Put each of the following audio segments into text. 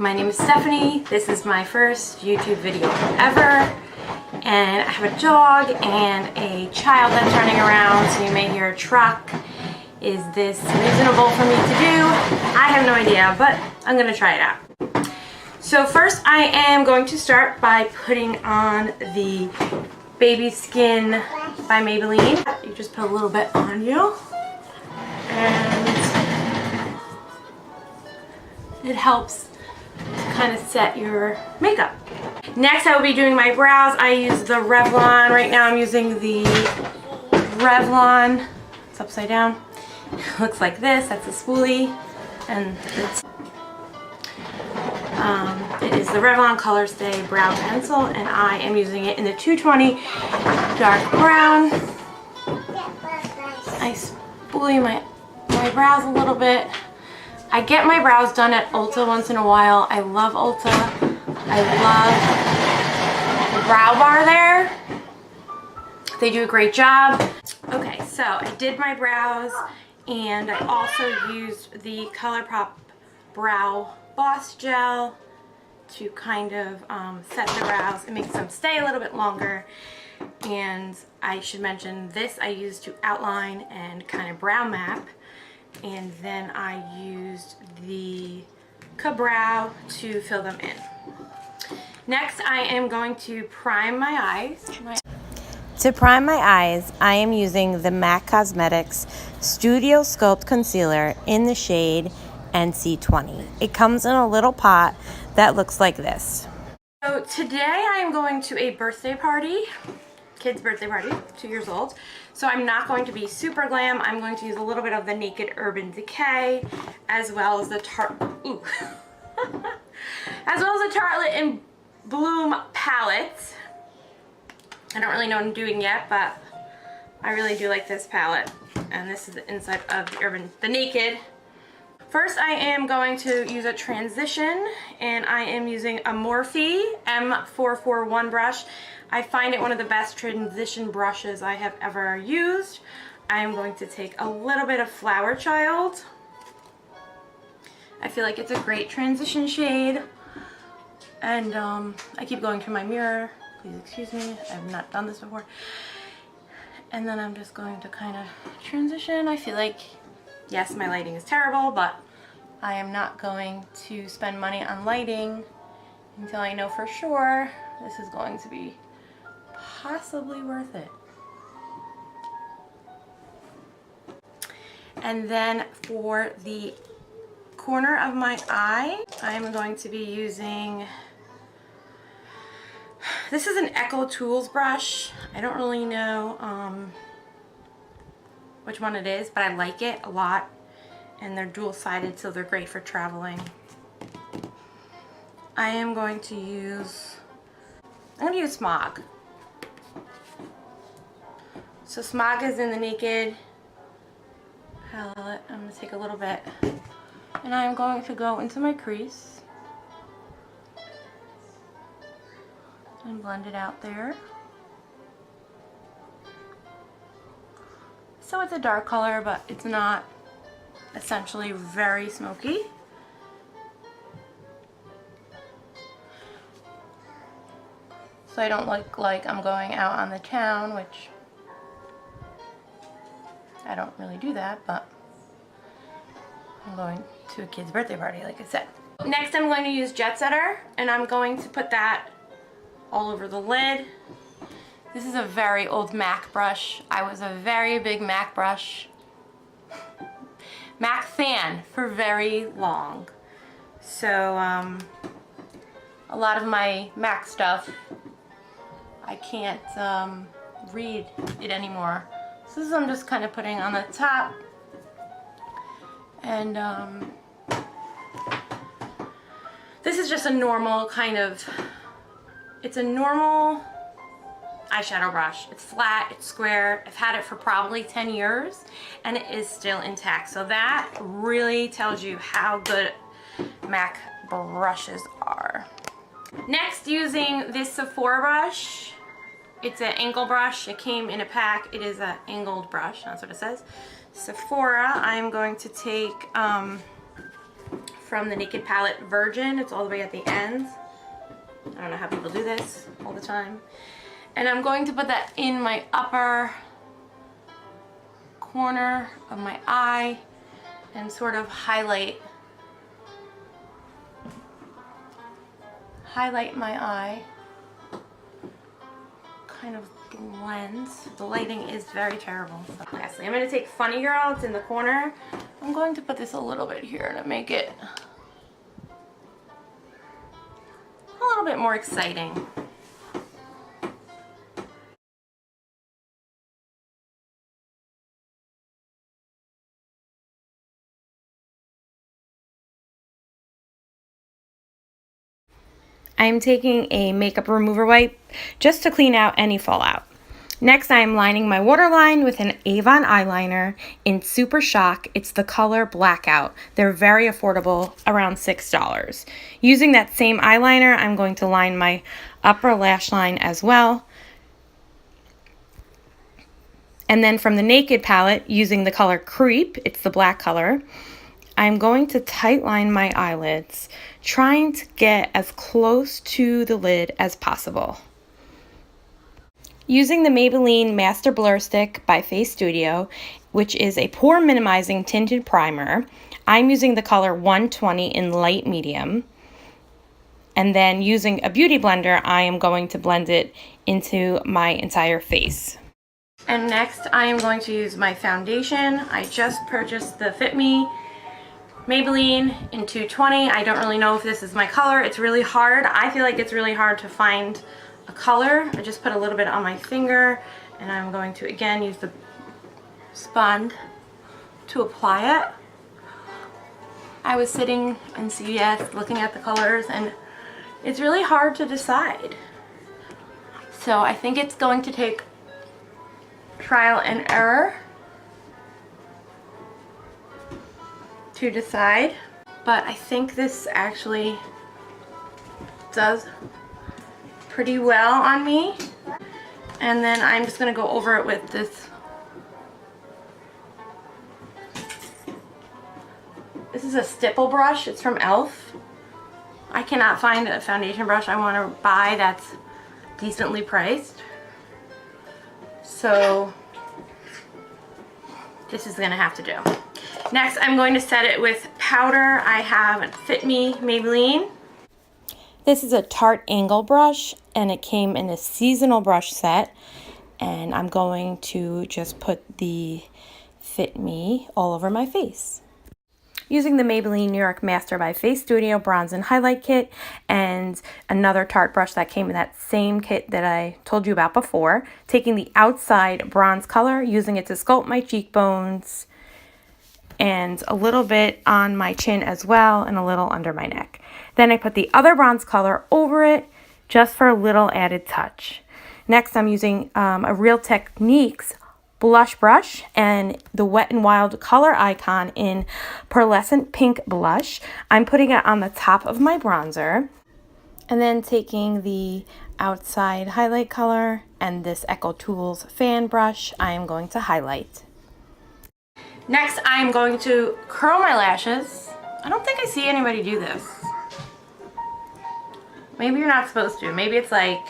My name is Stephanie. This is my first YouTube video ever. And I have a dog and a child that's running around, so you may hear a truck. Is this reasonable for me to do? I have no idea, but I'm gonna try it out. So first I am going to start by putting on the Baby Skin by Maybelline. You just put a little bit on you. And it helps to kind of set your makeup. Next I will be doing my brows. I use the Revlon. Right now I'm using the Revlon. It's upside down. It looks like this. That's a spoolie. And it is the Revlon Color Stay Brow Pencil, and I am using it in the 220 dark brown. I spoolie my brows a little bit. I get my brows done at Ulta once in a while. I love Ulta. I love the brow bar there. They do a great job. Okay, so I did my brows, and I also used the ColourPop Brow Boss Gel to kind of set the brows and make them stay a little bit longer. And I should mention this I used to outline and kind of brow map. And then I used the Ka-Brow to fill them in. Next, I am going to prime my eyes. To prime my eyes, I am using the MAC Cosmetics Studio Sculpt Concealer in the shade NC20. It comes in a little pot that looks like this. So today I am going to a birthday party, kid's birthday party, 2 years old. So I'm not going to be super glam. I'm going to use a little bit of the Naked Urban Decay, as well as the Tartelette in Bloom palette. I don't really know what I'm doing yet, but I really do like this palette. And this is the inside of the Naked. First, I am going to use a transition, and I am using a Morphe M441 brush. I find it one of the best transition brushes I have ever used. I am going to take a little bit of Flower Child. I feel like it's a great transition shade. And I keep going through my mirror. Please excuse me, I have not done this before. And then I'm just going to kind of transition. I feel like, yes, my lighting is terrible, but I am not going to spend money on lighting until I know for sure this is going to be possibly worth it. And then for the corner of my eye, I'm going to be using, this is an Echo Tools brush. I don't really know which one it is, but I like it a lot. And they're dual-sided, so they're great for traveling. I am going to use, I'm going to use Smog. So Smog is in the Naked palette. I'm going to take a little bit, and I'm going to go into my crease and blend it out there. So it's a dark color, but it's not essentially very smoky. So I don't look like I'm going out on the town, which I don't really do that, but I'm going to a kid's birthday party, like I said. Next I'm going to use Jet Setter, and I'm going to put that all over the lid. This is a very old MAC brush. I was a very big MAC fan for very long. So a lot of my MAC stuff, I can't read it anymore. So this is I'm just kind of putting on the top. And this is just a normal kind of, it's a normal eyeshadow brush. It's flat, it's square. I've had it for probably 10 years and it is still intact. So that really tells you how good MAC brushes are. Next, using this Sephora brush. It's an angle brush. It came in a pack. It is an angled brush. That's what it says. Sephora. I'm going to take from the Naked Palette Virgin. It's all the way at the end. I don't know how people do this all the time. And I'm going to put that in my upper corner of my eye and sort of highlight my eye. Kind of blends. The lighting is very terrible. So lastly, I'm going to take Funny Girl. It's in the corner. I'm going to put this a little bit here to make it a little bit more exciting. I'm taking a makeup remover wipe just to clean out any fallout. Next, I'm lining my waterline with an Avon eyeliner in Super Shock. It's the color Blackout. They're very affordable, around $6. Using that same eyeliner, I'm going to line my upper lash line as well. And then from the Naked palette, using the color Creep, it's the black color, I'm going to tight line my eyelids, trying to get as close to the lid as possible. Using the Maybelline Master Blur Stick by Face Studio, which is a pore minimizing tinted primer, I'm using the color 120 in light medium. And then using a beauty blender, I am going to blend it into my entire face. And next I am going to use my foundation. I just purchased the Fit Me Maybelline in 220. I don't really know if this is my color. It's really hard. I feel like it's really hard to find a color. I just put a little bit on my finger and I'm going to again use the sponge to apply it. I was sitting in CVS looking at the colors and it's really hard to decide. So I think it's going to take trial and error to decide, but I think this actually does pretty well on me. And then I'm just going to go over it with this. This is a stipple brush. It's from e.l.f. I cannot find a foundation brush I want to buy that's decently priced. So this is going to have to do. Next, I'm going to set it with powder. I have Fit Me Maybelline. This is a Tarte angle brush and it came in a seasonal brush set, and I'm going to just put the Fit Me all over my face. Using the Maybelline New York Master by Face Studio Bronze and Highlight Kit and another Tarte brush that came in that same kit that I told you about before, taking the outside bronze color, using it to sculpt my cheekbones and a little bit on my chin as well and a little under my neck. Then I put the other bronze color over it just for a little added touch. Next, I'm using a Real Techniques blush brush and the Wet n Wild color icon in pearlescent pink blush. I'm putting it on the top of my bronzer and then taking the outside highlight color and this Echo Tools fan brush, I am going to highlight. Next, I'm going to curl my lashes. I don't think I see anybody do this. Maybe you're not supposed to. Maybe it's like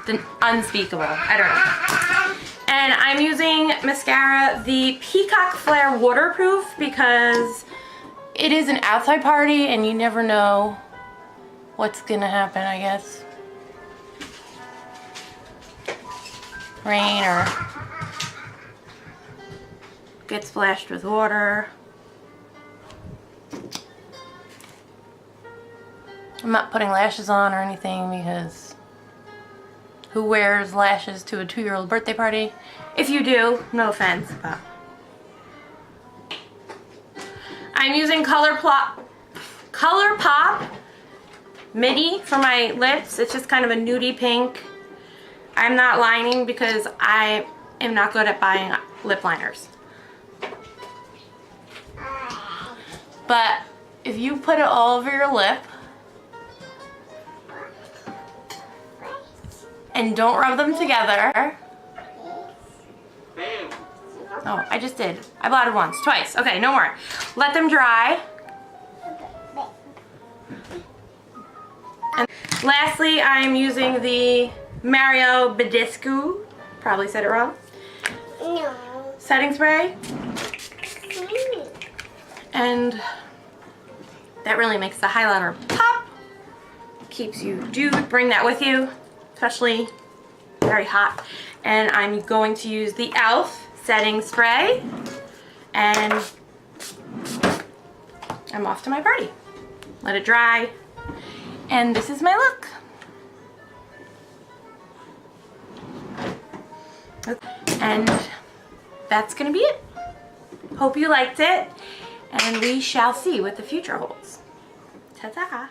the unspeakable. I don't know. And I'm using mascara, the Peacock Flare Waterproof, because it is an outside party and you never know what's gonna happen, I guess. Rain or get splashed with water. I'm not putting lashes on or anything because who wears lashes to a 2-year-old birthday party? If you do, no offense, but I'm using ColourPop Midi for my lips. It's just kind of a nudie pink. I'm not lining because I am not good at buying lip liners. But if you put it all over your lip and don't rub them together. Oh, I just did. I blotted once, twice. Okay, no more. Let them dry. And lastly, I'm using the Mario Badescu, probably said it wrong, No. setting spray. And that really makes the highlighter pop. Keeps you, do bring that with you, especially very hot. And I'm going to use the e.l.f. setting spray. And I'm off to my party. Let it dry. And this is my look. And that's gonna be it. Hope you liked it, and we shall see what the future holds. Ta-ta!